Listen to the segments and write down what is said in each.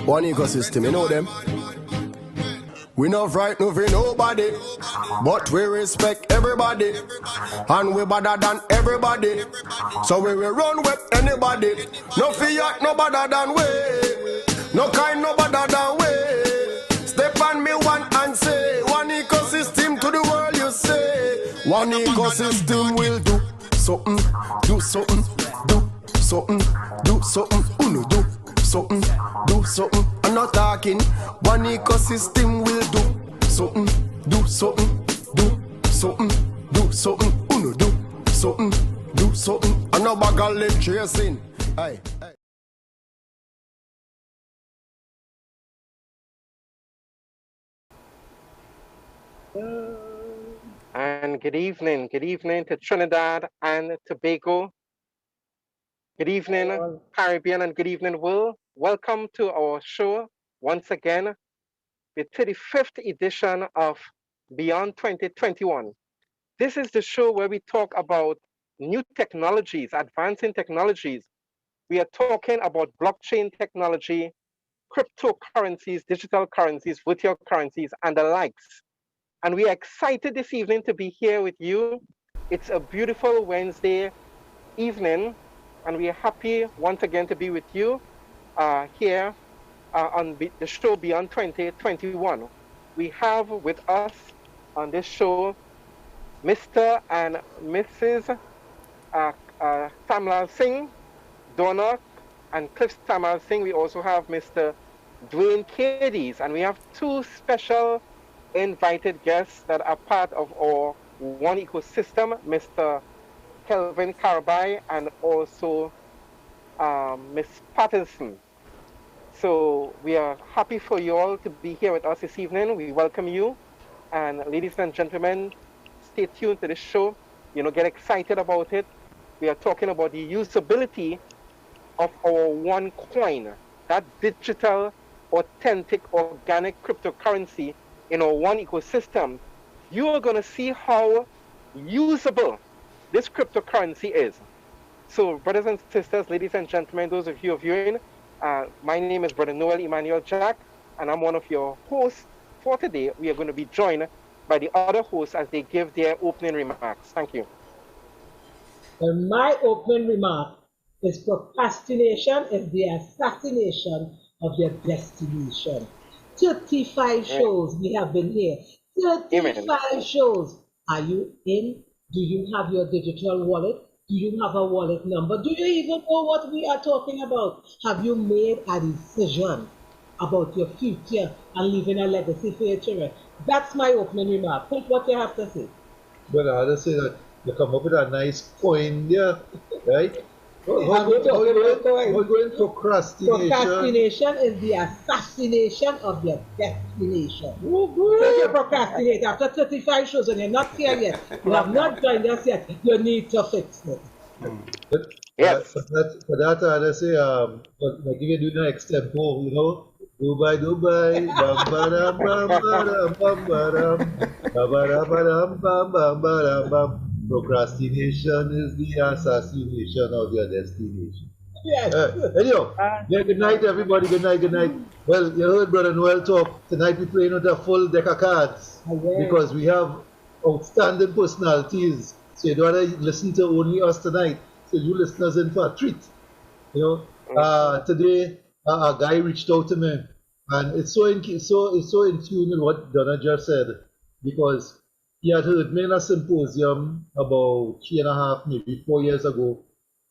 One ecosystem, you know them. We not frightened for nobody, but we respect everybody, and we better than everybody. So we will run with anybody. No fear, no better than we. No kind, no better than we. Step on me one and say, one ecosystem to the world you say. One ecosystem will do something, do something, do something, do something, uno do something, do something. I'm not talking. One ecosystem will do something, do something, do something, do something, uno do something, do something. I'm not bag of lip chasing. Hey. And good evening to Trinidad and Tobago. Good evening, Caribbean, and good evening, world. Welcome to our show once again, the 35th edition of Beyond 2021. This is the show where we talk about new technologies, advancing technologies. We are talking about blockchain technology, cryptocurrencies, digital currencies, virtual currencies, and the likes. And we are excited this evening to be here with you. It's a beautiful Wednesday evening, and we are happy once again to be with you here on the show Beyond 2021. We have with us on this show Mr. and Mrs. Tamlal Singh, Donna and Cliff Tamlal Singh. We also have Mr. Dwayne Cadies, and we have two special invited guests that are part of our one ecosystem, Mr. Kelvin Carabai and also Ms. Patterson. So we are happy for you all to be here with us this evening. We welcome you. And ladies and gentlemen, stay tuned to this show. Get excited about it. We are talking about the usability of our one coin, that digital, authentic, organic cryptocurrency in our one ecosystem. You are going to see how usable this cryptocurrency is. So, brothers and sisters, ladies and gentlemen, those of you viewing, my name is Brother Noel Emmanuel Jack, and I'm one of your hosts for today. We are going to be joined by the other hosts as they give their opening remarks. Thank you. My opening remark is procrastination is the assassination of your destination. 35 shows we have been here. 35 shows. Are you in? Do you have your digital wallet? Do you have a wallet number? Do you even know what we are talking about? Have you made a decision about your future and leaving a legacy for your children? That's my opening remark. Think what you have to say. Well, I have to say that you come up with a nice coin there, right? We're going procrastination. Procrastination is the assassination of your destination. If you procrastinate after 35 shows and you're not here yet, you have not joined us yet, you need to fix it. Yes. For that, I say, like you can do the next tempo, Dubai, bam badam bam badam bam badam, bam bam badam bam. Procrastination is the assassination of your destination. Yes. Anyhow, good night, everybody. Good night. Well, you heard Brother Noel talk. Tonight we're playing with a full deck of cards because we have outstanding personalities. So you don't want to listen to only us tonight. So you listeners in for a treat. Today a guy reached out to me, and it's so in tune with what Donna just said, because he had heard me in a symposium about 3.5, maybe 4 years ago,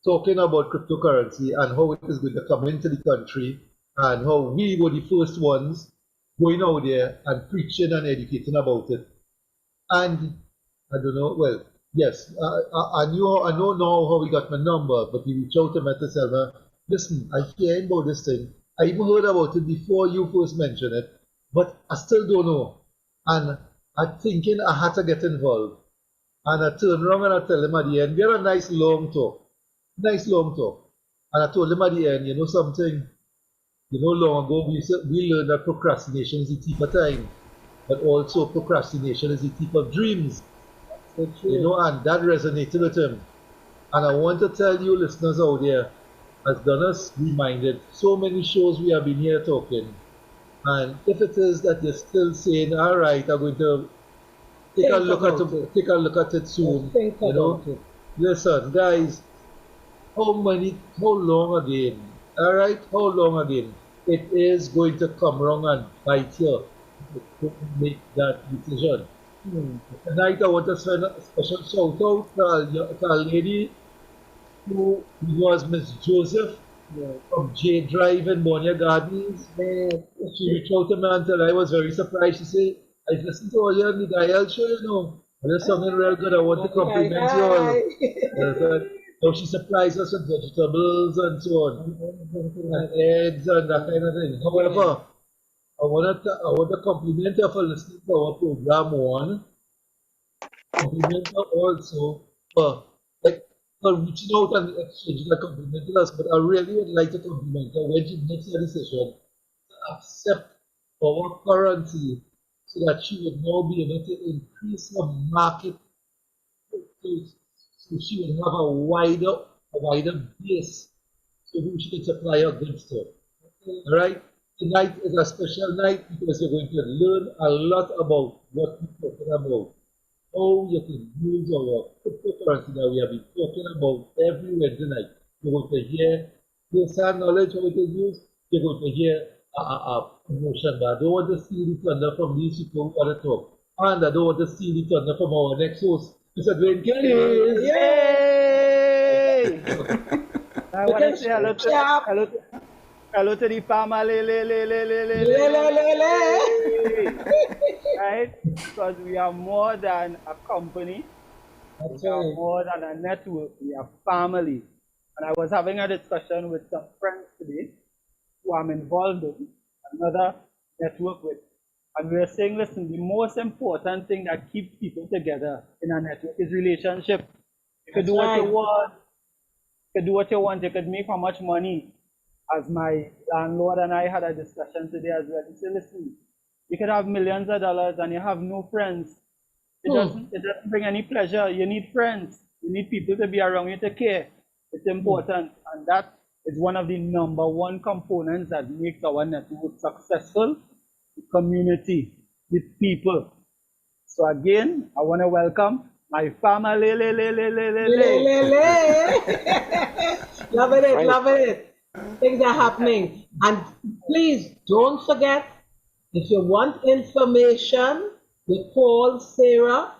talking about cryptocurrency and how it is going to come into the country and how we were the first ones going out there and preaching and educating about it. And I don't know, well, yes, I know now how he got my number, but he reached out to me to tell me, listen, I hear about this thing. I even heard about it before you first mentioned it, but I still don't know. And I'm thinking I had to get involved. And I turned around and I tell him at the end, we had a nice long talk. And I told him at the end, you know something, long ago we learned that procrastination is the thief of time, but also procrastination is the thief of dreams. And that resonated with him. And I want to tell you listeners out there, has done us reminded, so many shows we have been here talking. And if it is that you're still saying, all right, I'm going to take a look at it soon, you know, listen, guys, how long again? All right, how long again? It is going to come wrong and bite you to make that decision. Tonight I want to send a special shout out to a lady who was Miss Joseph from J Drive in Bonia Gardens. She reached out to me and I was very surprised. She said, I listened to all your Miguel show, you know. And there's something real good. I want to compliment you all. So she supplies us with vegetables and so on, and eggs and that kind of thing. However, I want to compliment her for listening to our program one. Compliment her also for reaching out and exchanging a compliment with us. But I really would like to compliment her when she makes a decision to accept our currency so that she would now be able to increase her market, so she will have a wider base to whom she can supply her goods to. All right? Tonight is a special night because you're going to learn a lot about what we're talking about. How you can use our cryptocurrency that we have been talking about every Wednesday night. You're going to hear first-hand knowledge how it is used. You're going to hear a promotion. But I don't want to see the thunder from these people who want to talk. And I don't want to see the thunder from our next host, Mr. Dwayne Kelly. Yay! I want to say hello to the family. Right? Because we are more than a company. We are more than a network. We are family. And I was having a discussion with some friends today who I'm involved in, another network with. And we were saying, listen, the most important thing that keeps people together in a network is relationship. You could do what you want. You could do what you want. You could make how much money. As my landlord and I had a discussion today as well. He said, listen, you could have millions of dollars and you have no friends. It doesn't bring any pleasure. You need friends. You need people to be around you to care. It's important. And that is one of the #1 components that makes our network successful. The community, the people. So again, I want to welcome my family. Love it. Things are happening. And please don't forget, if you want information, you call Sarah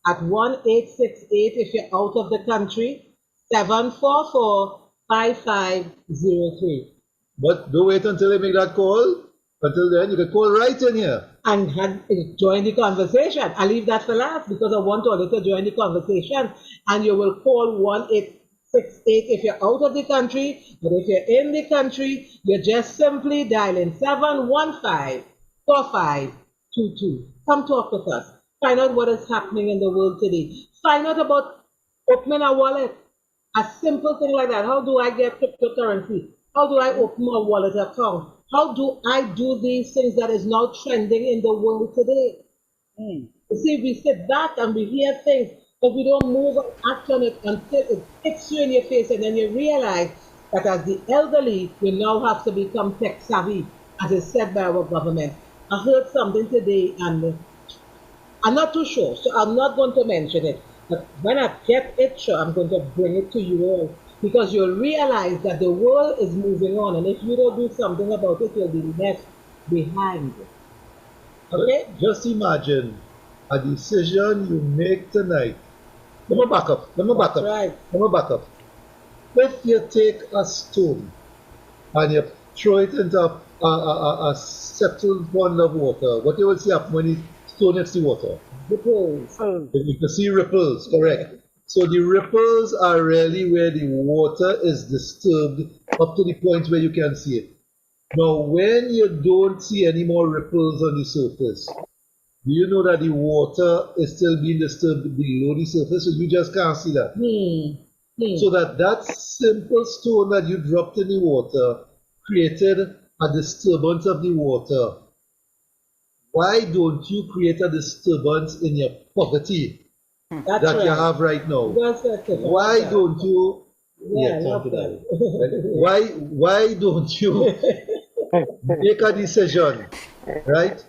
at 1868 if you're out of the country, 744-5503. But don't wait until they make that call. Until then, you can call right in here. And join the conversation. I leave that for last because I want all to join the conversation. And you will call 1868 if you're out of the country. But if you're in the country, you're just simply dialing 715-4522. Come talk with us. Find out what is happening in the world today. Find out about opening a wallet. A simple thing like that. How do I get cryptocurrency? How do I open a wallet account? How do I do these things that is now trending in the world today? You see, we sit back and we hear things, but we don't move and act on it until it hits you in your face, and then you realize that as the elderly, you now have to become tech savvy, as is said by our government. I heard something today, and I'm not too sure, so I'm not going to mention it. But when I get it sure, I'm going to bring it to you all, because you'll realize that the world is moving on, and if you don't do something about it, you'll be left behind. Okay? Just imagine a decision you make tonight. Let me back up. If you take a stone and you throw it into a settled pond of water, what you will see happen when you stone hits the water? Ripples. You can see ripples, correct. So the ripples are really where the water is disturbed up to the point where you can see it. Now, when you don't see any more ripples on the surface, do you know that the water is still being disturbed below the surface? So you just can't see that. So that simple stone that you dropped in the water created a disturbance of the water. Why don't you create a disturbance in your poverty that you have right now? Why don't you Yeah, I love that. Why don't you make a decision, right?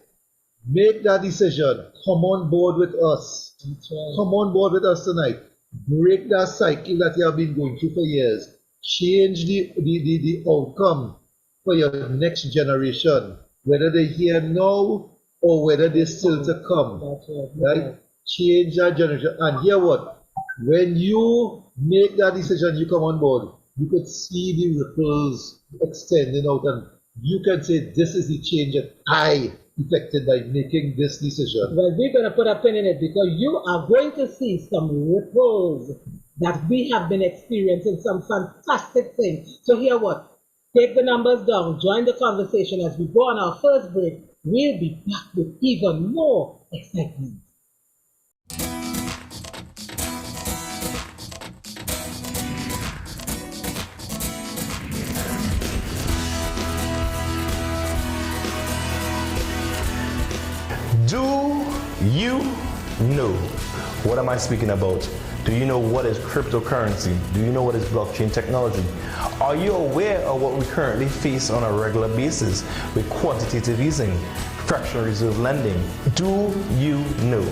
Make that decision. Come on board with us. Come on board with us tonight. Break that cycle that you have been going through for years. Change the outcome for your next generation, whether they're here now or whether they're still to come. Right? Change that generation. And hear what? When you make that decision, you come on board, you could see the ripples extending out, and you can say, this is the change that I effected by making this decision. Well, we're going to put a pin in it because you are going to see some ripples that we have been experiencing, some fantastic things. So hear what? Take the numbers down, join the conversation as we go on our first break. We'll be back with even more excitement. Do you know? What am I speaking about? Do you know what is cryptocurrency? Do you know what is blockchain technology? Are you aware of what we currently face on a regular basis with quantitative easing, fractional reserve lending? Do you know?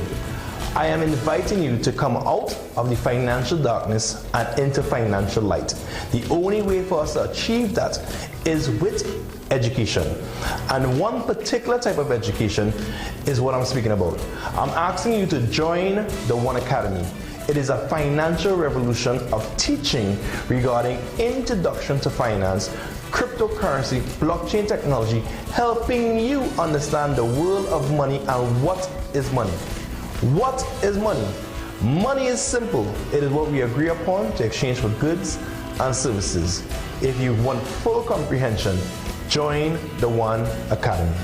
I am inviting you to come out of the financial darkness and into financial light. The only way for us to achieve that is with education. And one particular type of education is what I'm speaking about. I'm asking you to join the One Academy. It is a financial revolution of teaching regarding introduction to finance, cryptocurrency, blockchain technology, helping you understand the world of money and what is money. What is money? Money is simple. It is what we agree upon to exchange for goods and services. If you want full comprehension, join the One Academy.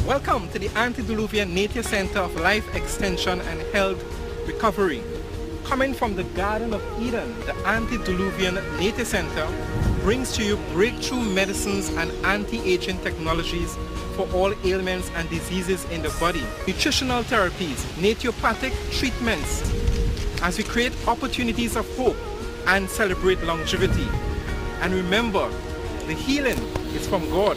Welcome to the Antediluvian Nature Center of Life Extension and Health Recovery. Coming from the Garden of Eden, the Antediluvian Nature Center brings to you breakthrough medicines and anti-aging technologies for all ailments and diseases in the body, nutritional therapies, naturopathic treatments, as we create opportunities of hope and celebrate longevity. And remember, the healing is from God.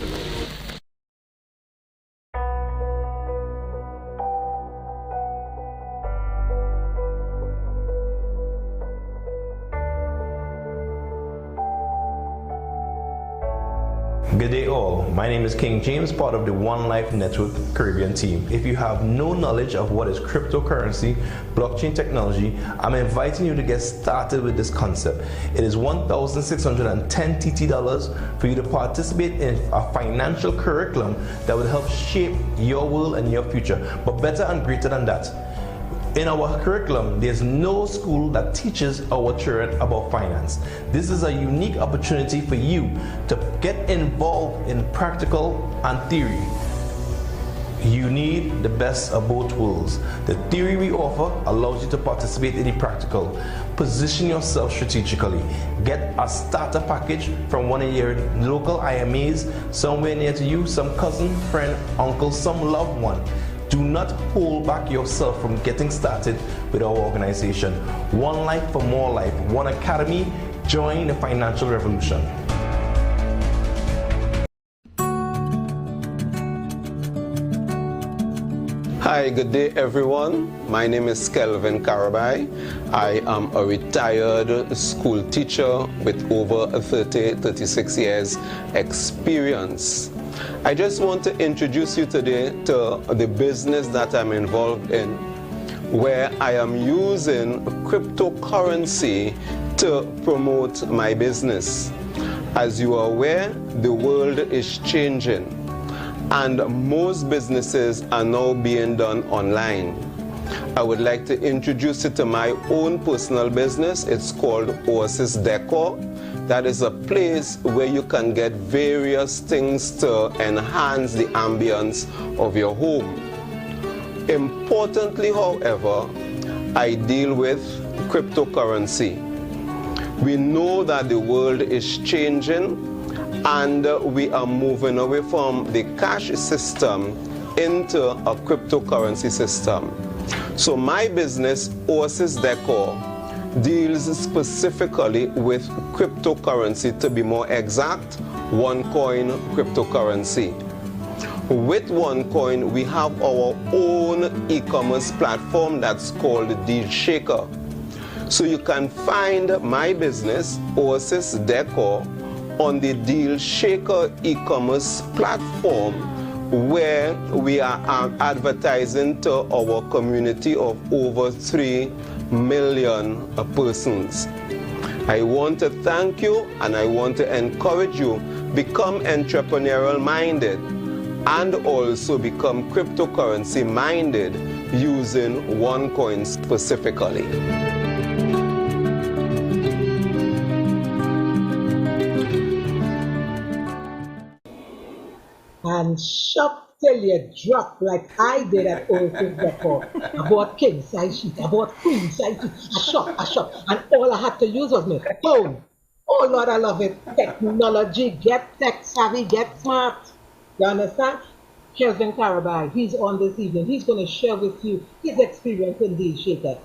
Good day all, my name is King James, part of the One Life Network Caribbean team. If you have no knowledge of what is cryptocurrency, blockchain technology, I'm inviting you to get started with this concept. It is $1,610 TT for you to participate in a financial curriculum that will help shape your world and your future, but better and greater than that. In our curriculum, there's no school that teaches our children about finance. This is a unique opportunity for you to get involved in practical and theory. You need the best of both worlds. The theory we offer allows you to participate in the practical. Position yourself strategically. Get a starter package from one of your local IMAs somewhere near to you, some cousin, friend, uncle, some loved one. Do not hold back yourself from getting started with our organization. One Life for More Life, One Academy. Join the financial revolution. Hi, good day everyone. My name is Kelvin Karabai. I am a retired school teacher with over 36 years experience. I just want to introduce you today to the business that I'm involved in, where I am using cryptocurrency to promote my business. As you are aware, the world is changing and most businesses are now being done online. I would like to introduce you to my own personal business. It's called Oasis Decor. That is a place where you can get various things to enhance the ambience of your home. Importantly, however, I deal with cryptocurrency. We know that the world is changing and we are moving away from the cash system into a cryptocurrency system. So my business, Oasis Decor, deals specifically with cryptocurrency, to be more exact, OneCoin cryptocurrency. With OneCoin, we have our own e-commerce platform that's called Dealskaher. So you can find my business, Oasis Decor, on the Dealskaher e-commerce platform, where we are advertising to our community of over 3 million persons. I want to thank you and I want to encourage you, become entrepreneurial minded and also become cryptocurrency minded using OneCoin specifically. And shop till you drop like I did at Oasis Decor. I bought king size sheet, I bought queen size sheet, I shop, and all I had to use was my phone. Oh Lord, I love it. Technology, get tech savvy, get smart. You understand? Kelvin Carabai, he's on this evening. He's going to share with you his experience in Dealskaher.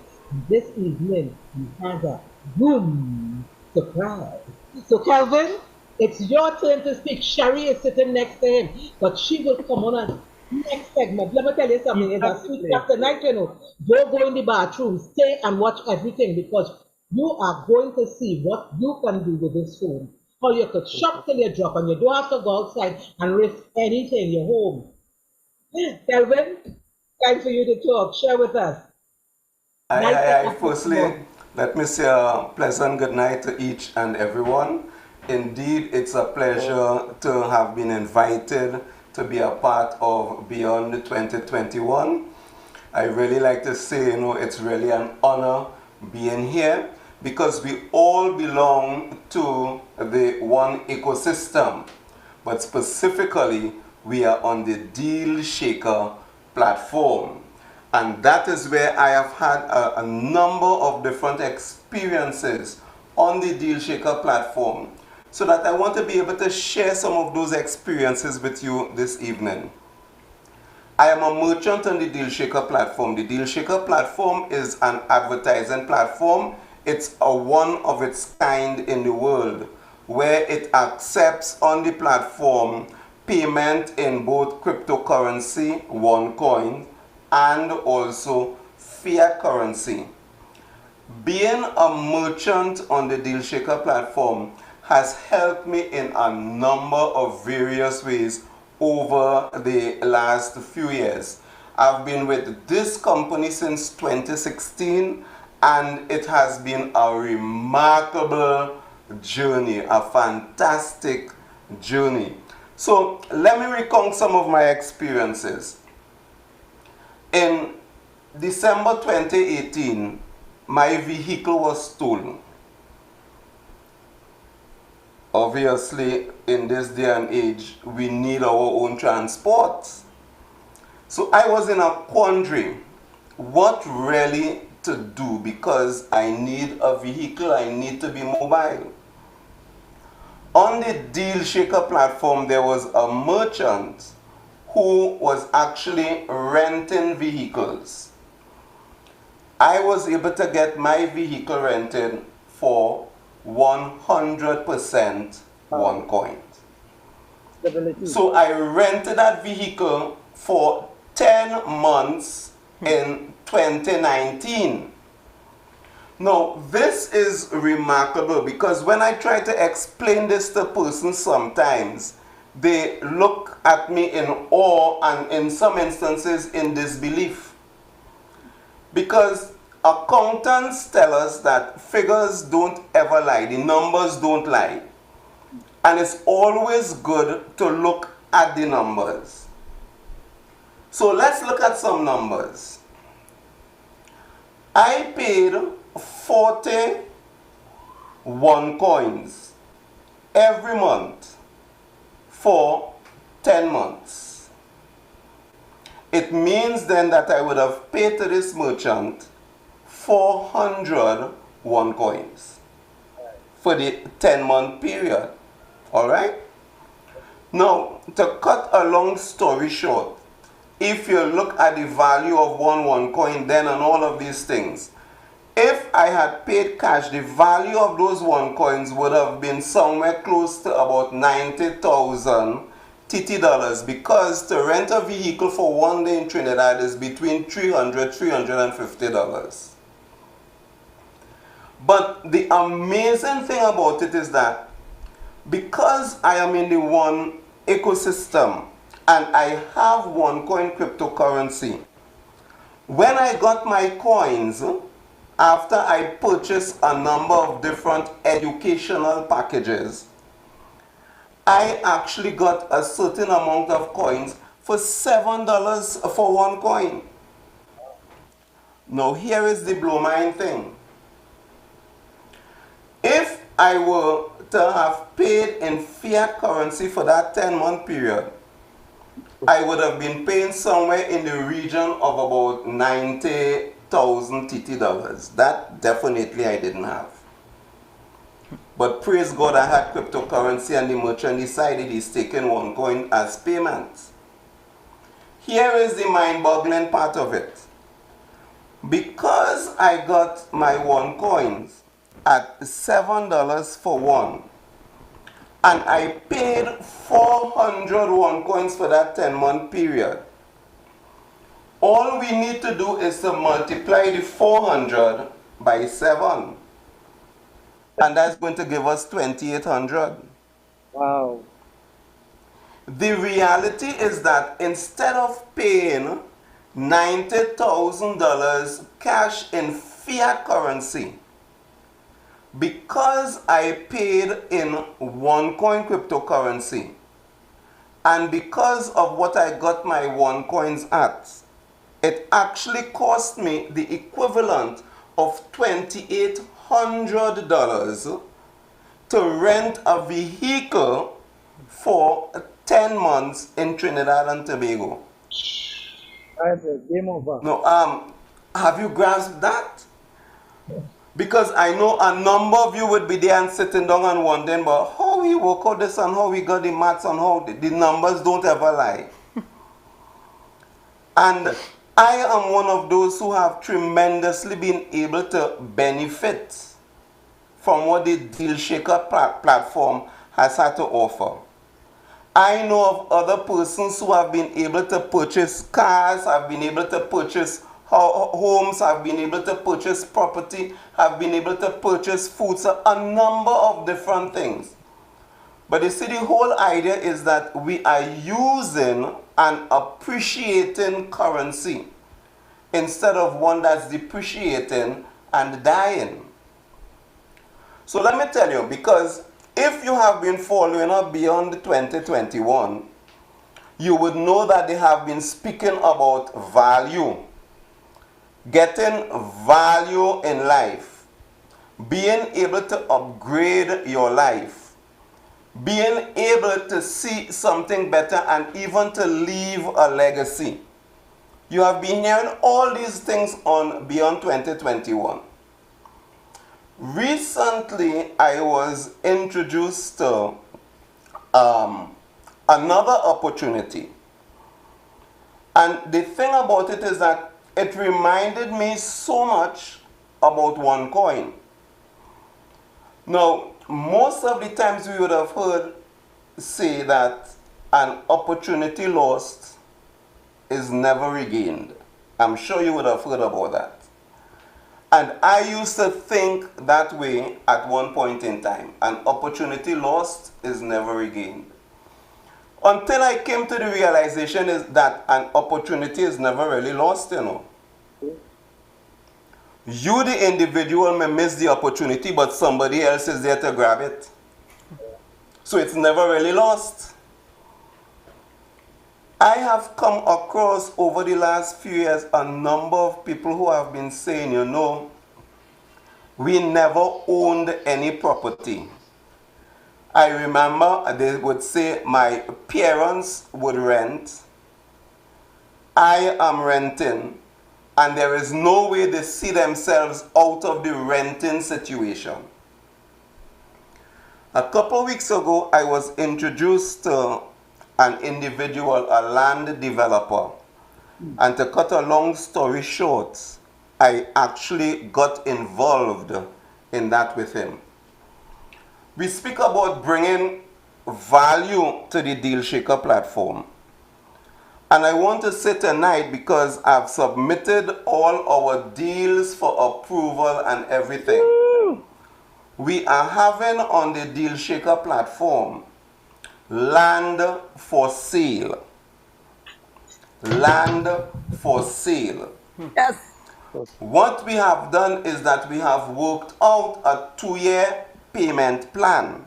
This evening, he has a boom surprise. So Kelvin, it's your turn to speak. Sherry is sitting next to him, but she will come on a next segment. Let me tell you something. It's a sweet after night, you know. Don't go in the bathroom. Stay and watch everything, because you are going to see what you can do with this phone. How you could shop till you drop, and you don't have to go outside and risk anything. You're home. Kelvin, time for you to talk. Share with us. Firstly, let me say a pleasant good night to each and everyone. Indeed, it's a pleasure to have been invited to be a part of Beyond 2021. I really like to say, it's really an honor being here, because we all belong to the one ecosystem, but specifically we are on the Dealskaher platform. And that is where I have had a number of different experiences on the Dealskaher platform, so that I want to be able to share some of those experiences with you this evening. I am a merchant on the Dealskaher platform. The Dealskaher platform is an advertising platform. It's a one of its kind in the world, where it accepts on the platform payment in both cryptocurrency, OneCoin, and also fiat currency. Being a merchant on the Dealskaher platform has helped me in a number of various ways over the last few years. I've been with this company since 2016, and it has been a remarkable journey, a fantastic journey. So let me recount some of my experiences. In December 2018, my vehicle was stolen. Obviously, in this day and age, we need our own transport. So I was in a quandary. What really to do, because I need a vehicle, I need to be mobile. On the Dealskaher platform, there was a merchant who was actually renting vehicles. I was able to get my vehicle rented for 100% OneCoin. So I rented that vehicle for 10 months in 2019. Now, this is remarkable, because when I try to explain this to persons, sometimes they look at me in awe and in some instances in disbelief. Because accountants tell us that figures don't ever lie, the numbers don't lie. And it's always good to look at the numbers. So let's look at some numbers. I paid 40 OneCoins every month for 10 months. It means then that I would have paid to this merchant 400 OneCoins for the 10-month period. All right? Now, to cut a long story short, if you look at the value of one coin then and all of these things, if I had paid cash, the value of those one coins would have been somewhere close to about 90,000 TT dollars, because to rent a vehicle for 1 day in Trinidad is between $300–350. But the amazing thing about it is that because I am in the one ecosystem and I have OneCoin cryptocurrency, when I got my coins, after I purchased a number of different educational packages, I actually got a certain amount of coins for $7 for one coin. Now here is the blow mind thing. If I were to have paid in fiat currency for that 10-month period, I would have been paying somewhere in the region of about 90,000 TT dollars. That definitely I didn't have. But praise God, I had cryptocurrency, and the merchant decided he's taking one coin as payment. Here is the mind-boggling part of it. Because I got my one coins at $7 for one, and I paid 400 one coins for that 10-month period, all we need to do is to multiply the 400 by 7. And that's going to give us 2,800. Wow. The reality is that instead of paying $90,000 cash in fiat currency, because I paid in OneCoin cryptocurrency, and because of what I got my OneCoins at, it actually cost me the equivalent of $2,800 to rent a vehicle for 10 months in Trinidad and Tobago. That's a game over. No, have you grasped that? Because I know a number of you would be there and sitting down and wondering, but how we work out this and how we got the maths and how the numbers don't ever lie. And I am one of those who have tremendously been able to benefit from what the Dealskaher platform has had to offer. I know of other persons who have been able to purchase cars, have been able to purchase homes, have been able to purchase property, have been able to purchase food, so a number of different things. But you see, the whole idea is that we are using and appreciating currency instead of one that's depreciating and dying. So let me tell you, because if you have been following up beyond 2021, you would know that they have been speaking about value, getting value in life, being able to upgrade your life, being able to see something better, and even to leave a legacy. You have been hearing all these things on Beyond 2021. Recently, I was introduced to another opportunity. And the thing about it is that it reminded me so much about OneCoin. Now, most of the times we would have heard say that an opportunity lost is never regained. I'm sure you would have heard about that. And I used to think that way at one point in time. An opportunity lost is never regained. Until I came to the realization is that an opportunity is never really lost, you know. You, the individual, may miss the opportunity, but somebody else is there to grab it. So it's never really lost. I have come across over the last few years a number of people who have been saying, you know, we never owned any property. I remember they would say my parents would rent, I am renting, and there is no way they see themselves out of the renting situation. A couple weeks ago, I was introduced to an individual, a land developer, And to cut a long story short, I actually got involved in that with him. We speak about bringing value to the Dealskaher platform. And I want to say tonight, because I've submitted all our deals for approval and everything. Woo! We are having on the Dealskaher platform land for sale. Land for sale. Yes. What we have done is that we have worked out a 2-year payment plan,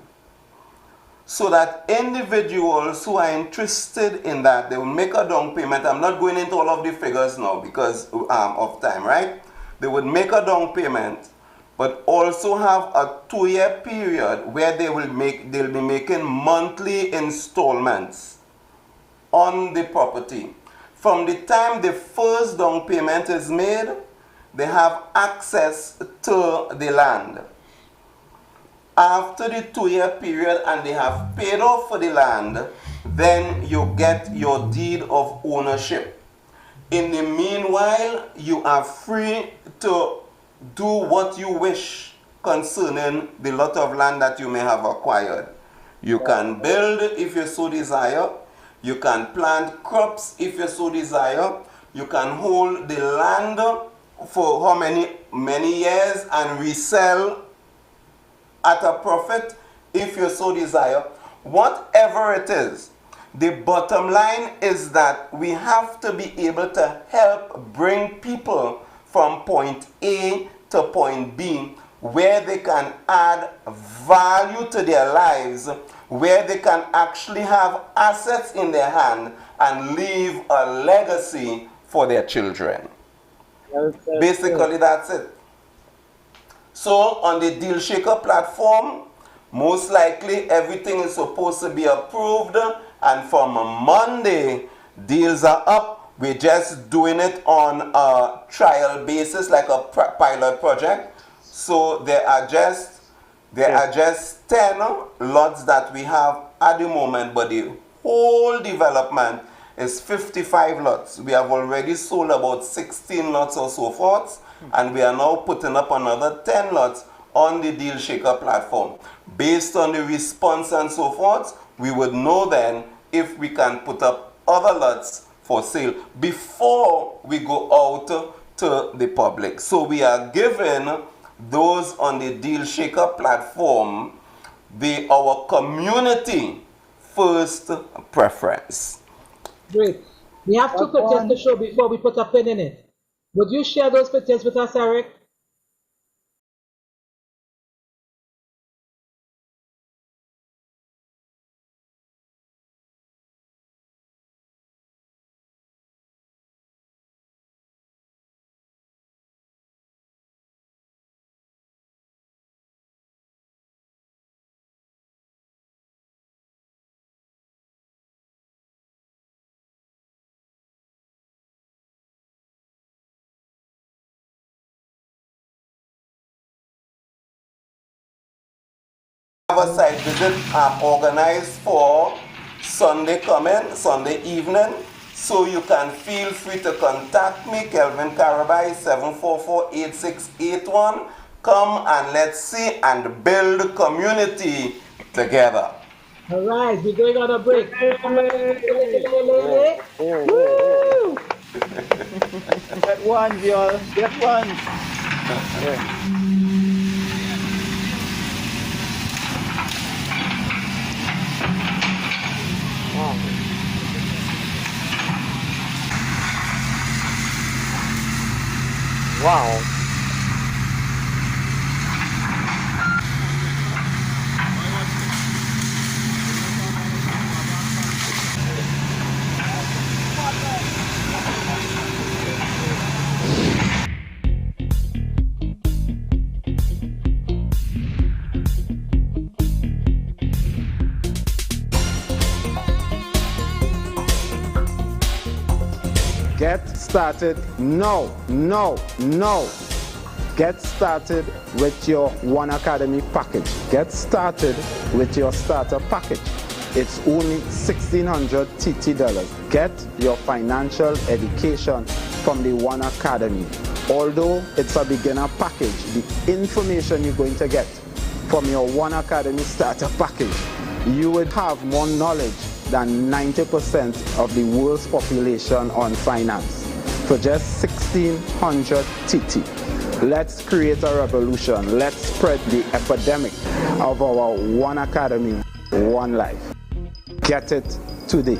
so that individuals who are interested in that, they will make a down payment. I'm not going into all of the figures now because of time, right? They would make a down payment, but also have a 2-year period where they'll be making monthly installments on the property. From the time the first down payment is made, they have access to the land. After the 2-year period and they have paid off for the land, then you get your deed of ownership. In the meanwhile, you are free to do what you wish concerning the lot of land that you may have acquired. You can build if you so desire. You can plant crops if you so desire. You can hold the land for how many years and resell at a profit if you so desire. Whatever it is, the bottom line is that we have to be able to help bring people from point A to point B, where they can add value to their lives, where they can actually have assets in their hand and leave a legacy for their children. Basically, that's it. So on the Dealskaher platform, most likely everything is supposed to be approved, and from Monday, deals are up. We're just doing it on a trial basis, like a pilot project. So there are just 10 lots that we have at the moment, but the whole development is 55 lots. We have already sold about 16 lots or so forth, and we are now putting up another 10 lots on the Dealskaher platform. Based on the response and so forth, we would know then if we can put up other lots for sale before we go out to the public. So we are giving those on the Dealskaher platform our community first preference. Great. We have 2 pictures to show before we put a pin in it. Would you share those pictures with us, Eric? Have a site visit organized for Sunday Sunday evening. So you can feel free to contact me, Kelvin Carabai, 744-8681. Come and let's see and build community together. All right, we're going on a break. Woo! Get one, y'all. Get one. Wow. Get started now. Get started with your One Academy package. Get started with your starter package. It's only $1,600 TT. Get your financial education from the One Academy. Although it's a beginner package, the information you're going to get from your One Academy starter package, you would have more knowledge than 90% of the world's population on finance for just $1,600 TT. Let's create a revolution. Let's spread the epidemic of our One Academy, One Life. Get it today.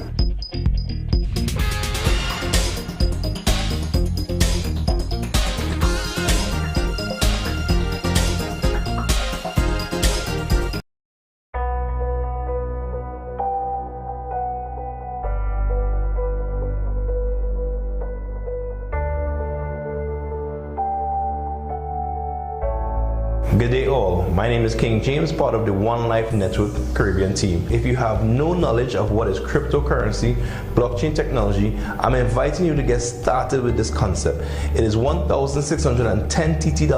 Good day all, my name is King James, part of the One Life Network Caribbean team. If you have no knowledge of what is cryptocurrency, blockchain technology, I'm inviting you to get started with this concept. It is $1,610 TT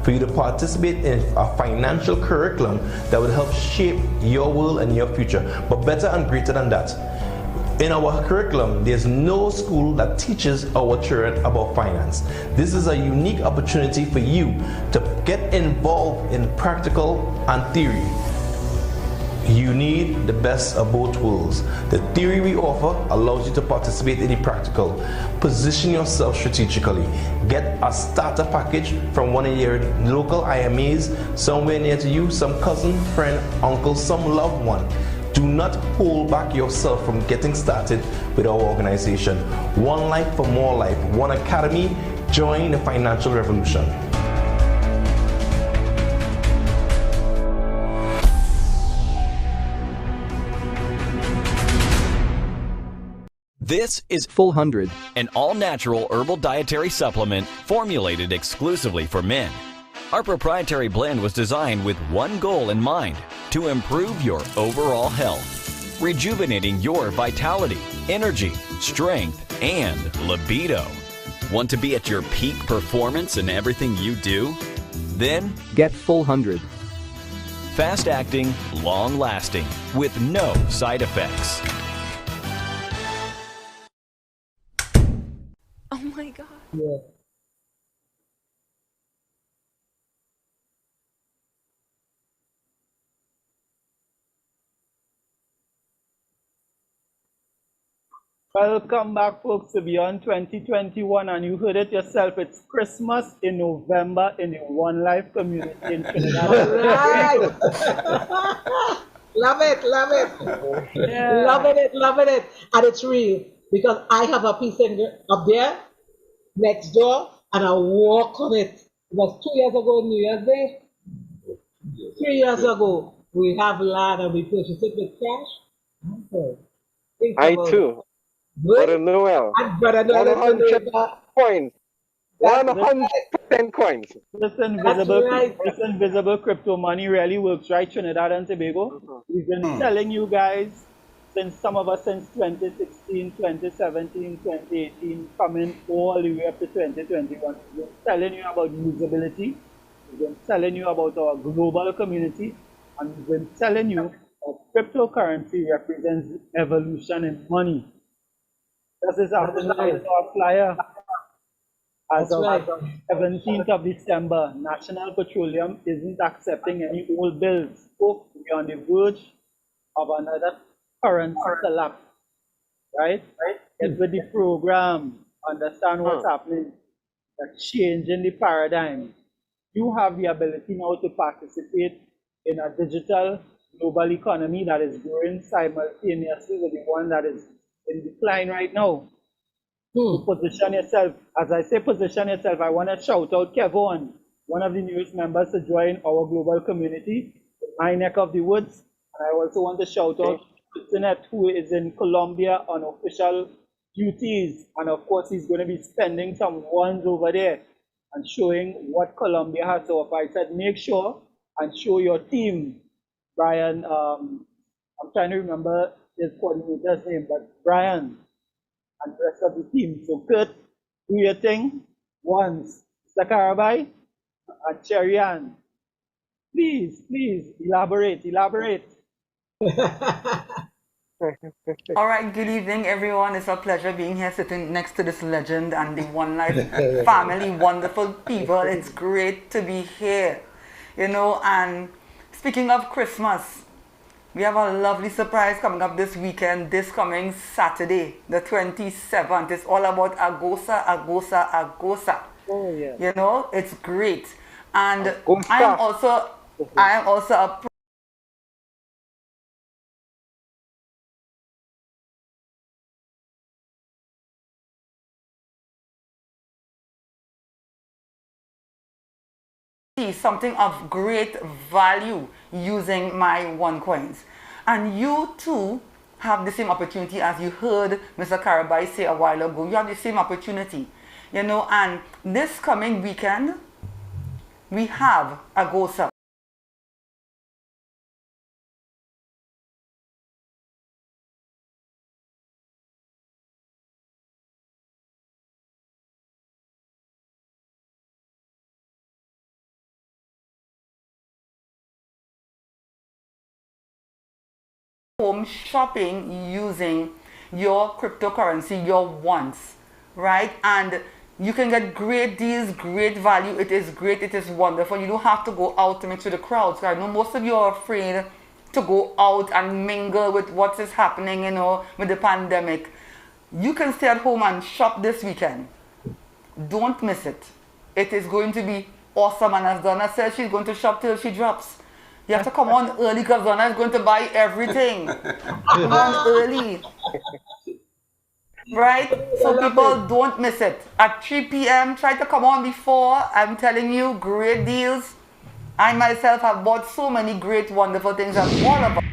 for you to participate in a financial curriculum that will help shape your world and your future, but better and greater than that. In our curriculum, there's no school that teaches our children about finance. This is a unique opportunity for you to get involved in practical and theory. You need the best of both worlds. The theory we offer allows you to participate in the practical. Position yourself strategically. Get a starter package from one of your local IMAs somewhere near to you, some cousin, friend, uncle, some loved one. Do not hold back yourself from getting started with our organization. One Life for More Life, One Academy. Join the financial revolution. This is Full 100, an all-natural herbal dietary supplement formulated exclusively for men. Our proprietary blend was designed with one goal in mind: to improve your overall health, rejuvenating your vitality, energy, strength, and libido. Want to be at your peak performance in everything you do? Then get Full 100. Fast-acting, long-lasting, with no side effects. Oh my God. Yeah. Welcome back, folks, to Beyond 2021, and you heard it yourself. It's Christmas in November in the One Life community in Trinidad. Right. Love it, love it. Yeah. Loving it. And it's real because I have a piece up there next door and I walk on it. It was 2 years ago, New Year's Day. 3 years ago, we have land and we purchased it with cash. Okay. I too. Brother Noel. 100 coins. 100% coins. Listen, Right. visible crypto money really works, right? Trinidad and Tobago. We've been telling you guys since 2016, 2017, 2018, coming all the way up to 2021. We've been telling you about usability. We've been telling you about our global community. And we've been telling you that cryptocurrency represents evolution in money. This is our flyer. As of 17th of December, National Petroleum isn't accepting any old bills. We're on the verge of another currency collapse. Right? Get with the program. Understand what's happening. They're changing the paradigm. You have the ability now to participate in a digital global economy that is growing simultaneously with the one that is in decline right now. To position yourself, as I say position yourself, I want to shout out Kevon, one of the newest members to join our global community in my neck of the woods. And I also want to shout out Internet, who is in Colombia on official duties. And of course, he's going to be spending some ones over there and showing what Colombia has to offer. I said, make sure and show your team. Brian, I'm trying to remember his coordinator's name, but Brian and the rest of the team. So Kurt, do your thing once. Mr. Karabai and Cherry Ann, please elaborate. All right, good evening, everyone. It's a pleasure being here sitting next to this legend and the One Life family, wonderful people. It's great to be here, and speaking of Christmas, we have a lovely surprise coming up this weekend, this coming Saturday, the 27th. It's all about Agosa, Agosa, Agosa. Oh, yeah. It's great. And Agosa. I am also a something of great value using my OneCoins. And you too have the same opportunity as you heard Mr. Karabai say a while ago. You have the same opportunity, and this coming weekend, we have Agosa. Home shopping using your cryptocurrency, your wants, right? And you can get great deals, great value. It is great, it is wonderful. You don't have to go out to mix with the crowds. I know most of you are afraid to go out and mingle with what is happening, with the pandemic. You can stay at home and shop this weekend. Don't miss it. It is going to be awesome. And as Donna says, she's going to shop till she drops. You have to come on early because Donna is going to buy everything. Come on early. Right? So people don't miss it. At 3 p.m., try to come on before. I'm telling you, great deals. I myself have bought so many great, wonderful things, and all of us.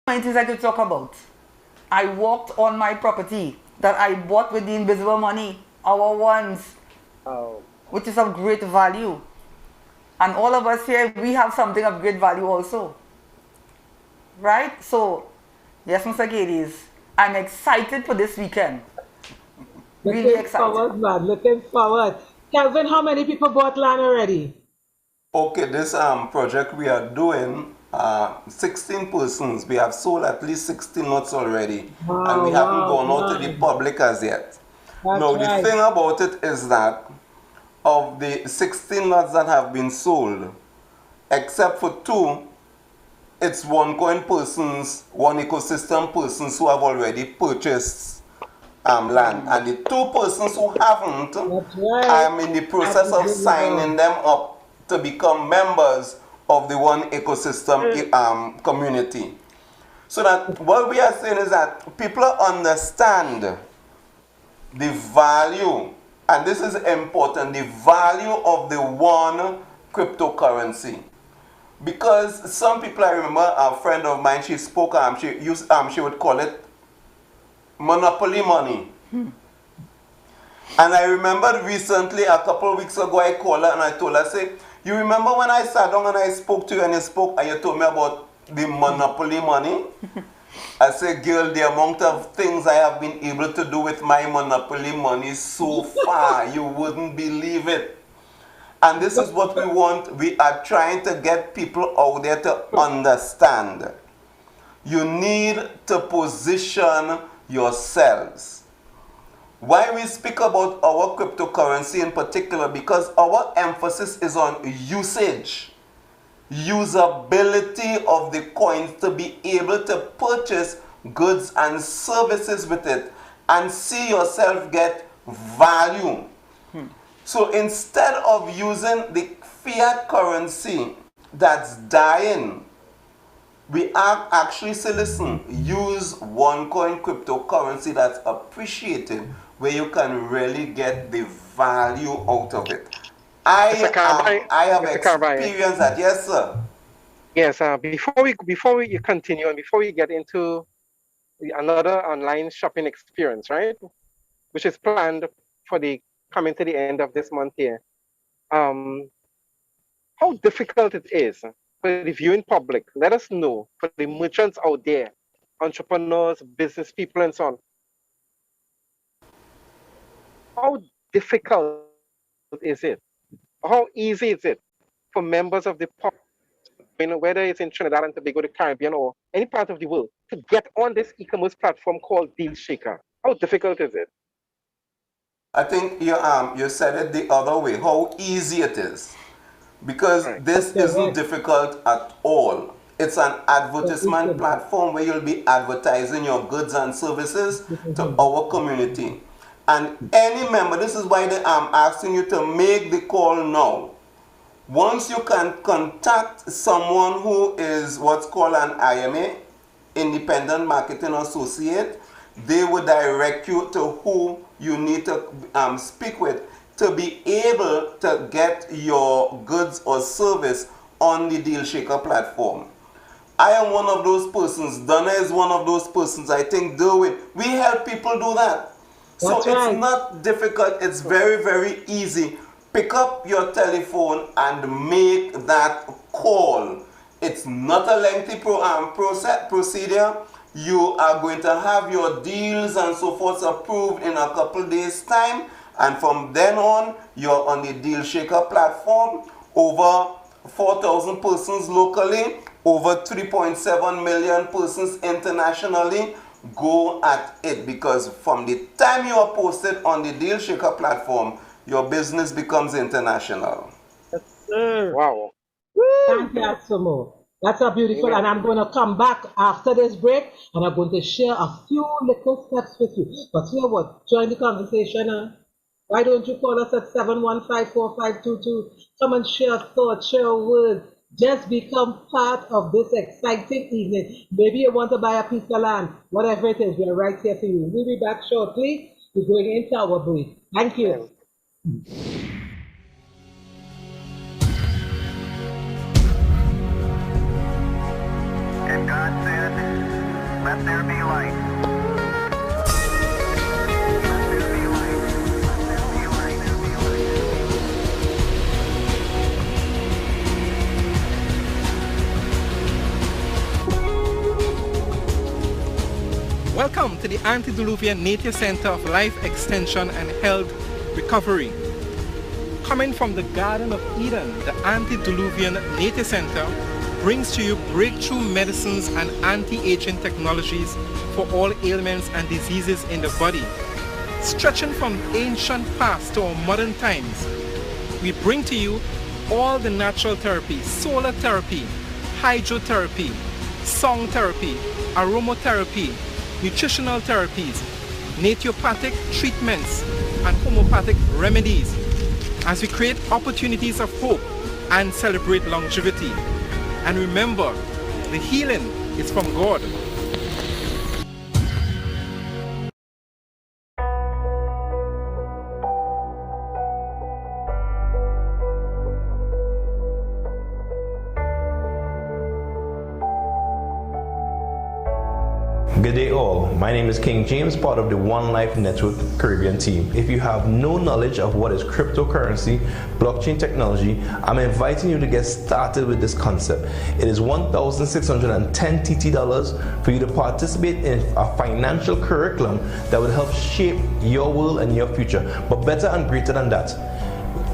Things I could talk about. I walked on my property that I bought with the invisible money, our ones, which is of great value. And all of us here, we have something of great value also. Right? So, yes, Mr. Gades, I'm excited for this weekend. Really excited. Forward, man. Looking forward. Kelvin, how many people bought land already? Okay, this project we are doing, 16 persons. We have sold at least 16 lots already. Wow, and we haven't gone out to the public as yet. Now, the thing about it is that of the 16 lots that have been sold, except for 2, it's OneCoin persons, one ecosystem persons who have already purchased land. And the 2 persons who haven't, I'm in the process of signing them up to become members of the one ecosystem community. So that what we are saying is that people understand the value, and this is important, the value of the one cryptocurrency. Because some people, I remember a friend of mine, she spoke, she would call it monopoly money. And I remember recently, a couple of weeks ago, I called her and I told her, say, you remember when I sat down and I spoke to you and you told me about the monopoly money? I said, girl, the amount of things I have been able to do with my monopoly money so far, you wouldn't believe it. And this is what we want. We are trying to get people out there to understand. You need to position yourselves. Why we speak about our cryptocurrency in particular, because our emphasis is on usage, usability of the coins to be able to purchase goods and services with it and see yourself get value. So instead of using the fiat currency that's dying, we are actually say, listen, use OneCoin cryptocurrency that's appreciated, where you can really get the value out of it. I have experienced that. Yes, sir. Yes. Before we continue and before we get into another online shopping experience, right, which is planned for the coming to the end of this month here, how difficult it is for the viewing public. Let us know, for the merchants out there, entrepreneurs, business people, and so on. how difficult is it? How easy is it for members of the public, whether it's in Trinidad and Tobago, the Caribbean, or any part of the world, to get on this e-commerce platform called Dealskaher? How difficult is it? I think you said it the other way, how easy it is. Because this isn't difficult at all. It's an advertisement platform where you'll be advertising your goods and services to our community. And any member, this is why I'm asking you to make the call now. Once you can contact someone who is what's called an IMA, Independent Marketing Associate, they will direct you to who you need to speak with to be able to get your goods or service on the Dealskaher platform. I am one of those persons. Donna is one of those persons. I think Derwin. We help people do that. So it's not difficult. It's very, very easy. Pick up your telephone and make that call. It's not a lengthy procedure. You are going to have your deals and so forth approved in a couple days' time. And from then on, you're on the Dealskaher platform. Over 4,000 persons locally, over 3.7 million persons internationally. Go at it, because from the time you are posted on the Dealskaher platform, your business becomes international. Yes, sir. Wow. Thank you, Asumo. That's a beautiful, and I'm going to come back after this break, and I'm going to share a few little steps with you. But you know what? Join the conversation. Why don't you call us at 715-4522? Come and share thoughts, share words. Just become part of this exciting evening. Maybe you want to buy a piece of land. Whatever it is, we're right here for you. We'll be back shortly. We're going into our break. Thank you. And God said, let there be light. Welcome to the Antediluvian Nature Center of Life Extension and Health Recovery. Coming from the Garden of Eden, the Antediluvian Nature Center brings to you breakthrough medicines and anti-aging technologies for all ailments and diseases in the body. Stretching from ancient past to our modern times, we bring to you all the natural therapies: solar therapy, hydrotherapy, song therapy, aromatherapy, nutritional therapies, naturopathic treatments, and homeopathic remedies, as we create opportunities of hope and celebrate longevity. And remember, the healing is from God. Good day all, my name is King James, part of the One Life Network Caribbean team. If you have no knowledge of what is cryptocurrency, blockchain technology, I'm inviting you to get started with this concept. It is $1,610 TT for you to participate in a financial curriculum that will help shape your world and your future. But better and greater than that,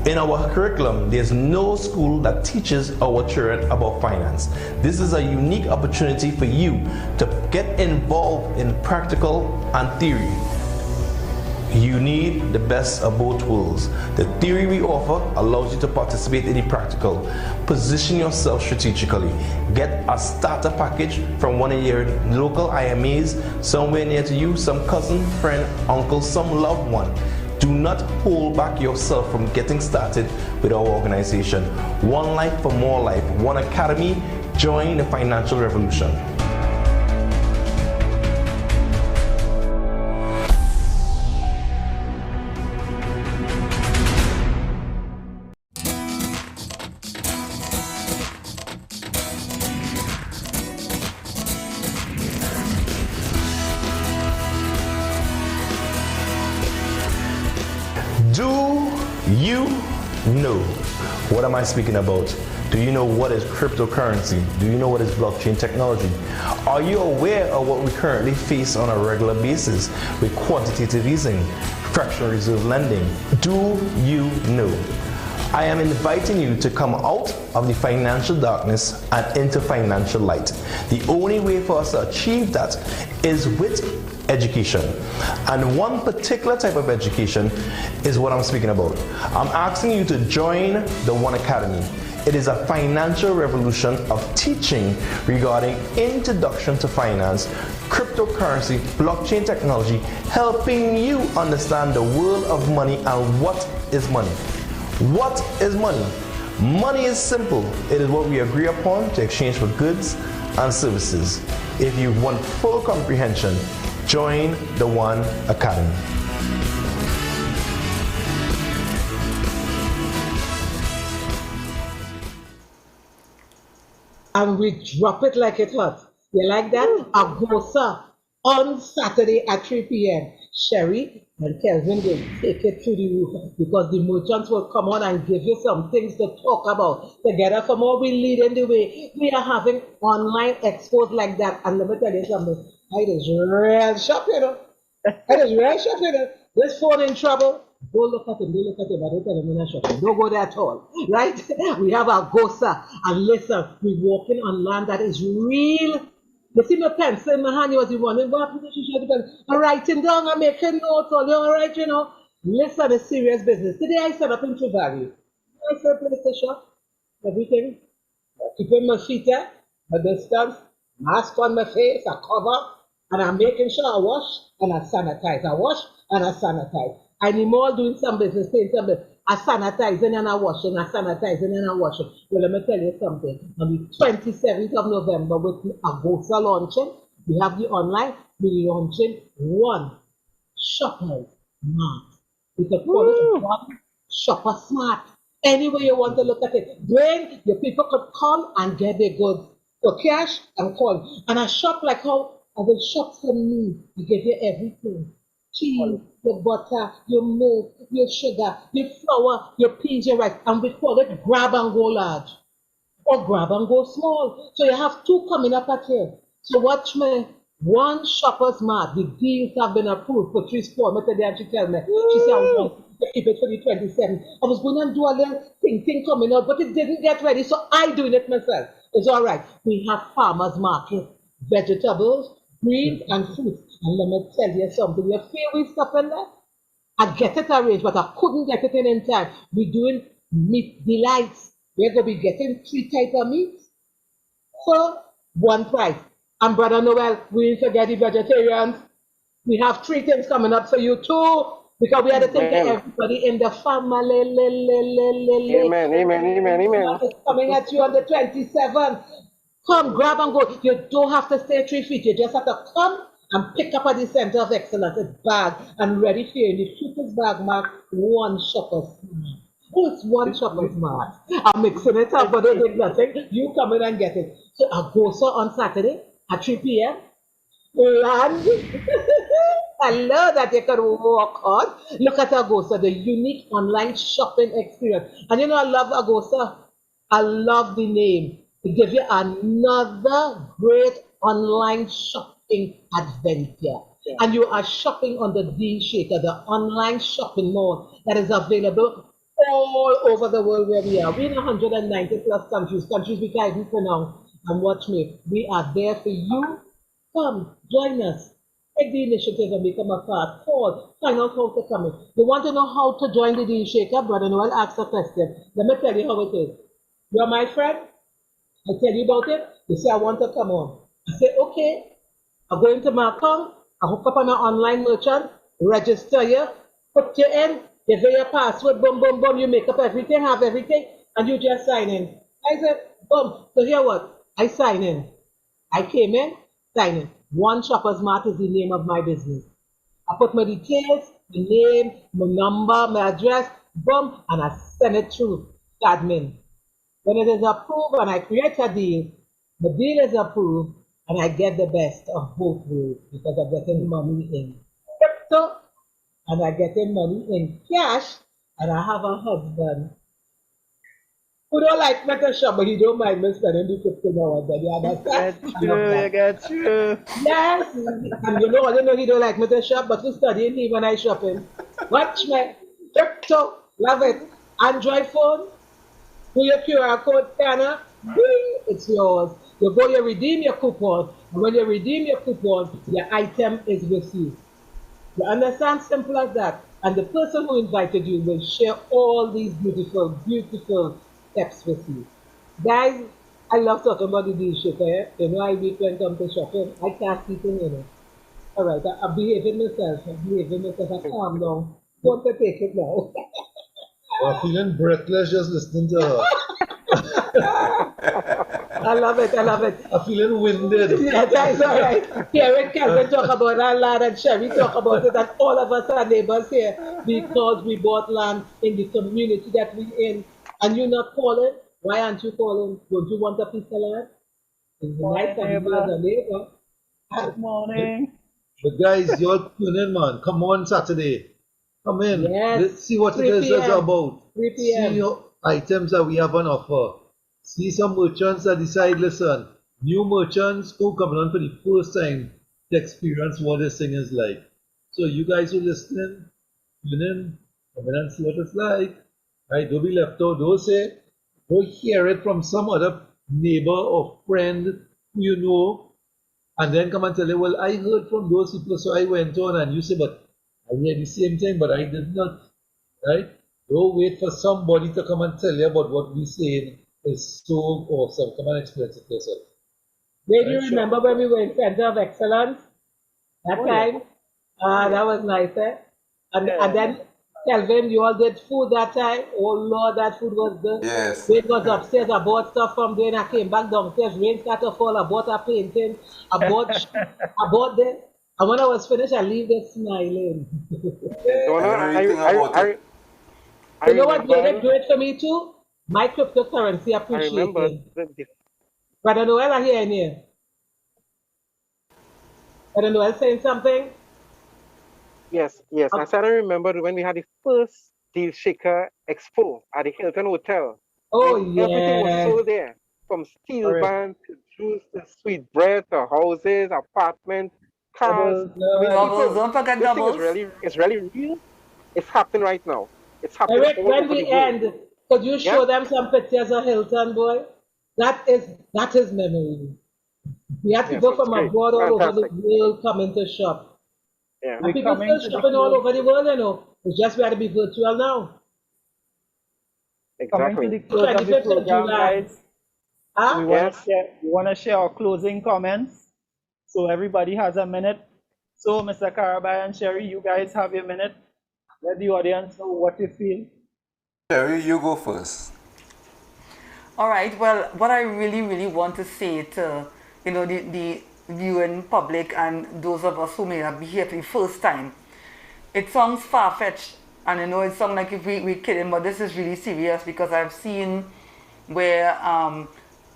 in our curriculum, there's no school that teaches our children about finance. This is a unique opportunity for you to get involved in practical and theory. You need the best of both worlds. The theory we offer allows you to participate in the practical. Position yourself strategically. Get a starter package from one of your local IMAs somewhere near to you, some cousin, friend, uncle, some loved one. Do not hold back yourself from getting started with our organization. One life for more life. One Academy. Join the financial revolution. Do you know? What am I speaking about? Do you know what is cryptocurrency? Do you know what is blockchain technology? Are you aware of what we currently face on a regular basis with quantitative easing, fractional reserve lending. Do you know? I am inviting you to come out of the financial darkness and into financial light. The only way for us to achieve that is with education. And one particular type of education is what I'm speaking about. I'm asking you to join the One Academy. It is a financial revolution of teaching regarding introduction to finance, cryptocurrency, blockchain technology, helping you understand the world of money and what is money. What is money? Money is simple. It is what we agree upon to exchange for goods and services. If you want full comprehension, join the One Academy. And we drop it like it hot. You like that? Agosa on Saturday at 3 p.m. Sherry and Kelvin will take it to the roof because the merchants will come on and give you some things to talk about together. For more, we lead in the way. We are having online expos like that. And let me tell you something. It is real shop, you know. It is real shop, you know. This phone in trouble. Don't look at him, don't look at him, I don't tell him in a shopping. Don't go there at all, right? We have our Gosa, and listen, we're walking on land that is real. You see my pencil in my hand, you was wondering, what happened to I'm writing down, I'm making notes, all you all right, you know? Listen, it's serious business. Today I set up in True Value. I set up place to shop, everything, keeping my feet there, a distance, mask on my face, a cover, and I'm making sure I wash and I sanitize. I wash and I sanitize. I'm all doing some business, saying something. I sanitizing and I washing, I sanitizing and I washing. Well, let me tell you something. On the 27th of November, with Agosa launching, we have the online, we're launching One Shopper Smart. We can call it One Shopper Smart. Any way you want to look at it. Bring your people could come and get their goods for cash and call. And I shop like how I will shop for me. I give you everything. Cheese, your butter, your milk, your sugar, your flour, your peas, your rice, and we call it grab and go large or grab and go small. So you have two coming up at here. So watch me. One Shopper's Mart. The deals have been approved for 3 spots. She tell me. She said, I want to keep it for the 27th. I was going to do a little thing coming out, but it didn't get ready, so I doing it myself. It's all right. We have farmers market, vegetables, greens, and fruits. And let me tell you something, you feel we stuff in there? I get it arranged, but I couldn't get it in time. We're doing meat delights. We're going to be getting 3 types of meat for one price. And Brother Noel, we didn't forget the vegetarians. We have 3 things coming up for you too, because we had to take care of everybody in the family. Amen, amen, amen, amen. It's coming at you on the 27th. Come, grab and go. You don't have to stay 3 feet. You just have to come and pick up at the center of excellence, a bag, and ready for you in the cheapest bag mark, One Shopper's Mart. Oh, it's One Shopper's Mart. I'm mixing it up, but don't do nothing. You come in and get it. So Agosa on Saturday at 3 p.m. Land. I love that you can walk on. Look at Agosa, the unique online shopping experience. And you know, I love Agosa. I love the name. It gives you another great online shopping adventure. Yeah. And you are shopping on the Dealskaher, the online shopping mall that is available all over the world where we are. We're in 190 plus countries we can't even pronounce. And watch me, we are there for you. Come, join us. Take the initiative and become a part. Call, find out how to come in. You want to know how to join the Dealskaher? Brother Noel asked a question. Let me tell you how it is. You're my friend. I tell you about it. You say, I want to come on. I say, okay. I go into my account. I hook up on an online merchant. Register you. Put you in. You get your password. Boom, boom, boom. You make up everything. Have everything. And you just sign in. I said, boom. So here what? I sign in. I came in. Sign in. One Shopper's Mart is the name of my business. I put my details, my name, my number, my address. Boom. And I send it through to admin. When it is approved and I create a deal, the deal is approved and I get the best of both worlds because I'm getting money in crypto and I'm getting money in cash, and I have a husband who don't like me to shop, but he don't mind me spending the crypto now and then. You understand? I got you. Yes. And you know he don't like me to shop, but he's studying me when I shop him. Watch me. Crypto. Love it. Android phone. Do your QR code scanner. Bing, it's yours. You go, you redeem your coupon. And when you redeem your coupon, your item is with you. You understand? Simple as that. And the person who invited you will share all these beautiful, beautiful steps with you. Guys, I love talking about the deal shaker. You know, I weekend come to shopping. I can't keep in, you know. All right, I'm behaving myself. I calm down. Want to take it now. I'm feeling breathless just listening to her. I love it. I'm feeling winded. Yeah, that's all right. Hearing Kelvin talk about that land and Sherry talk about it, and all of us are neighbors here because we bought land in the community that we in. And you're not calling? Why aren't you calling? Don't you want a piece of land? It's nice to be as a neighbor. Good morning. But guys, you're tuning in, man. Come on Saturday. Come in. Yes. Let's see what it 3 is p.m. about. 3 p.m. See your items that we have on offer. See some merchants that decide, listen, new merchants who come on for the first time to experience what this thing is like. So you guys who listening, tune in, come in and see what it's like. Right? Don't be left out. Don't hear it from some other neighbor or friend who you know, and then come and tell you, well, I heard from those people, so I went on, and you say, but I hear the same thing, but I did not. Right? Don't wait for somebody to come and tell you about what we saying is so awesome. Come and experience it yourself. Do you remember when we were in Center of Excellence? That time? That was nice, eh? And then, Kelvin, you all did food that time. Oh Lord, that food was good. Yes. Rain was upstairs, I bought stuff from there, and I came back downstairs. Rain started to fall, I bought a painting, I bought this. And when I was finished, I leave there smiling. You know what made it great for me too? My cryptocurrency appreciating. Brother Noel, I hear in here. Brother Noel saying something? Yes. I said I remember when we had the first Deal Shaker Expo at the Hilton Hotel. Oh, and everything was yeah. sold there. From steel bands to juice to sweet bread to houses, apartments, cars. Doubles, don't forget this doubles. thing is really real. It's happening right now. It's happening Eric, all when over we the world. end, could you show them some pictures of Hilton, boy? That is memory. We had people from abroad all over the world coming to shop. Yeah. And people still shopping all over the world, you know. It's just we had to be virtual now. Coming to the close of the program, guys. We want to share our closing comments. So everybody has a minute. So Mr. Karabai and Sherry, you guys have your minute. Let the audience know what you feel. Sherry, you go first. All right. Well, what I really want to say to the viewing public and those of us who may not be here for the first time, it sounds far-fetched, and I know it sounds like if we're kidding, but this is really serious because I've seen where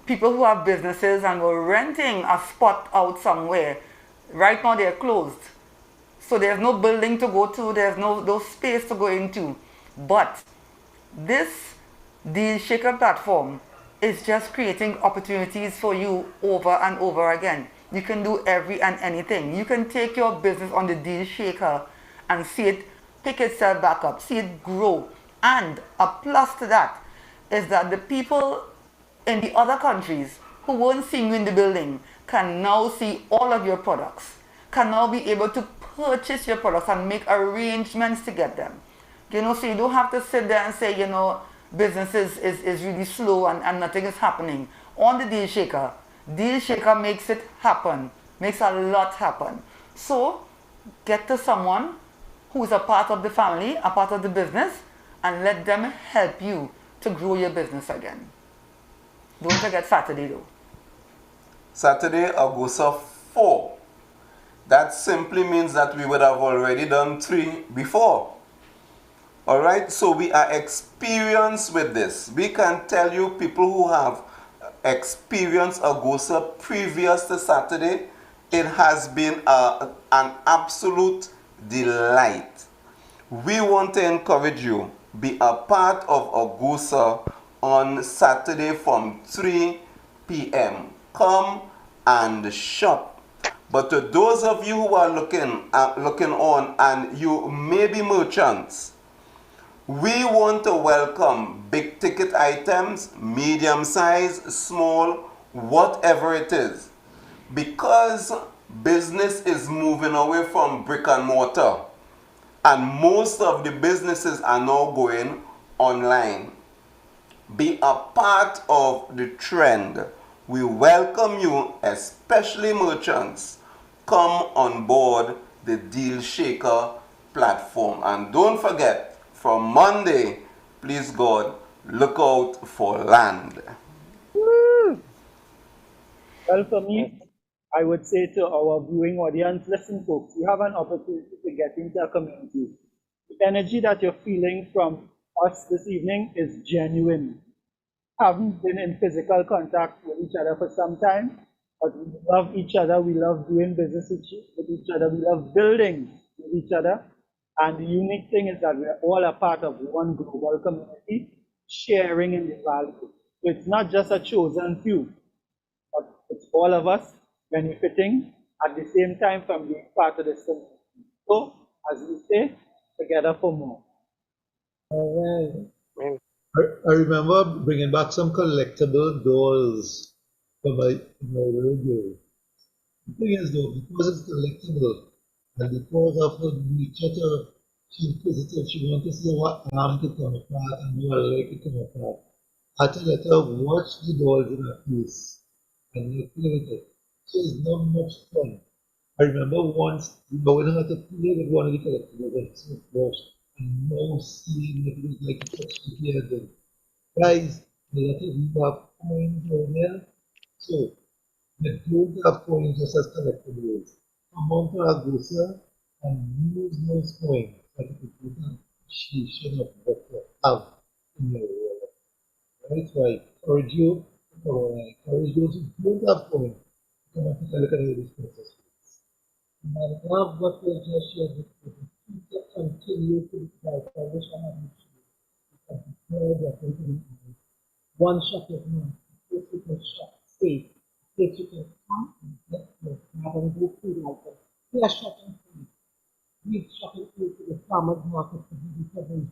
people who have businesses and were renting a spot out somewhere, right now they're closed. So there's no building to go to, there's no space to go into. But this Deal Shaker platform is just creating opportunities for you over and over again. You can do every and anything. You can take your business on the Deal Shaker and see it pick itself back up, see it grow. And a plus to that is that the people in the other countries who weren't seeing you in the building can now see all of your products, can now be able to purchase your products and make arrangements to get them. So you don't have to sit there and say, business is really slow and nothing is happening. On the Deal Shaker makes it happen, makes a lot happen. So get to someone who is a part of the family, a part of the business, and let them help you to grow your business again. Don't forget Saturday though. Saturday, Augusta 4. That simply means that we would have already done 3 before. Alright, so we are experienced with this. We can tell you people who have experienced Augusta previous to Saturday, it has been an absolute delight. We want to encourage you, be a part of Augusta on Saturday from 3 p.m. Come and shop. But to those of you who are looking on and you may be merchants, we want to welcome big ticket items, medium size, small, whatever it is. Because business is moving away from brick and mortar, and most of the businesses are now going online. Be a part of the trend. We welcome you, especially merchants. Come on board the Dealskaher platform. And don't forget, from Monday, please God, look out for land. Woo! Well, for me, I would say to our viewing audience, listen folks, you have an opportunity to get into a community. The energy that you're feeling from us this evening is genuine. Haven't been in physical contact with each other for some time, but we love each other, we love doing business with each other, we love building with each other. And the unique thing is that we're all a part of one global community, sharing in the value. So it's not just a chosen few, but it's all of us benefiting at the same time from being part of this community. So, as we say, together for more. All right. I remember bringing back some collectible dolls for my radio. The thing is though, because it's collectible, and because of her nature to she inquisitive, she wanted to see what arm to come apart and what leg to come apart. I had to let her watch the dolls in her face and play with it. So it's not much fun. I remember once when I had to play with one of the collectibles and so forth, and now seeing it was like a touch to hear them. Guys, a lot of you have coins over there. So the don't have coins just as collectibles. Come on to Agusa and use those coins that you can put appreciation of what you have in your wallet. Right? So I encourage you, or I encourage those who don't have coins to come and take a look at this process. And I love what we just shared with you. To continue to provide. I wish I had mentioned because the third of one shop is not. If you can shop safe, if you can come and get your grab and go food item. We are shopping food. We are shopping food to the farmers market for vegetables.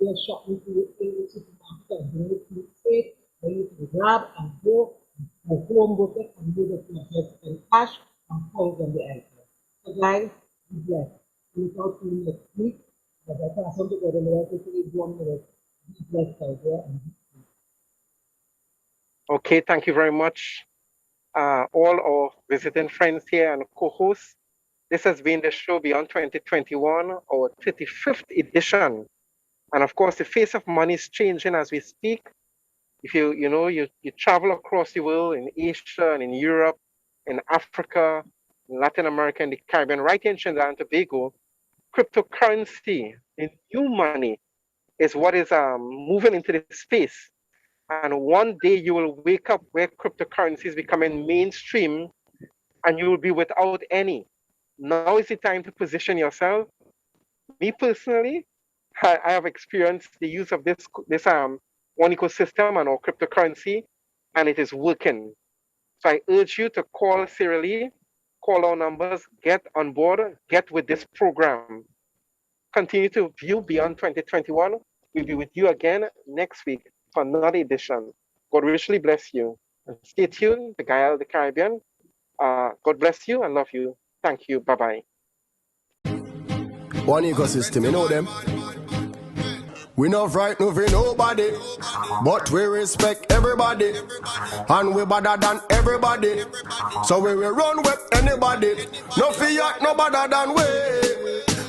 We are shopping food in the supermarket and bring it food safe. Then you can grab and go home with it and use it yourself in cash and coins on the item. So guys, be blessed. Without seeing next week, but I pass on to God and I will take 1 minute. Be blessed out there and be free. Okay, thank you very much, all our visiting friends here and co-hosts. This has been the show Beyond 2021, our 35th edition. And of course, the face of money is changing as we speak. If you travel across the world, in Asia and in Europe, in Africa, in Latin America, and the Caribbean, right here in Trinidad and Tobago, cryptocurrency, the new money, is what is moving into this space. And one day you will wake up where cryptocurrency is becoming mainstream and you will be without any. Now is the time to position yourself. Me personally, I have experienced the use of this one ecosystem and our cryptocurrency, and it is working. So I urge you to call Sierra Lee, call our numbers, get on board, get with this program. Continue to view Beyond 2021. We'll be with you again next week for another edition. God richly bless you. And stay tuned to Gaia the Caribbean. God bless you and love you. Thank you. Bye-bye. One ecosystem, you know them. We not frightened of nobody, but we respect everybody, and we better than everybody. So we will run with anybody. No fear, no better than we.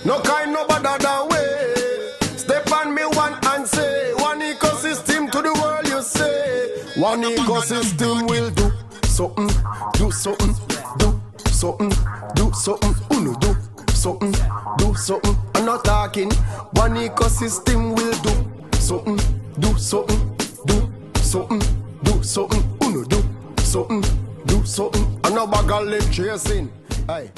No kind, no better than we. Step on me one and say, one ecosystem to the world you say. One ecosystem will do something, do something, do something, do something, uno do something, do something. I'm not talking. One ecosystem will do something, do something, do something, do something, uno do something, do something. I'm not bag of lip chasing. Aye.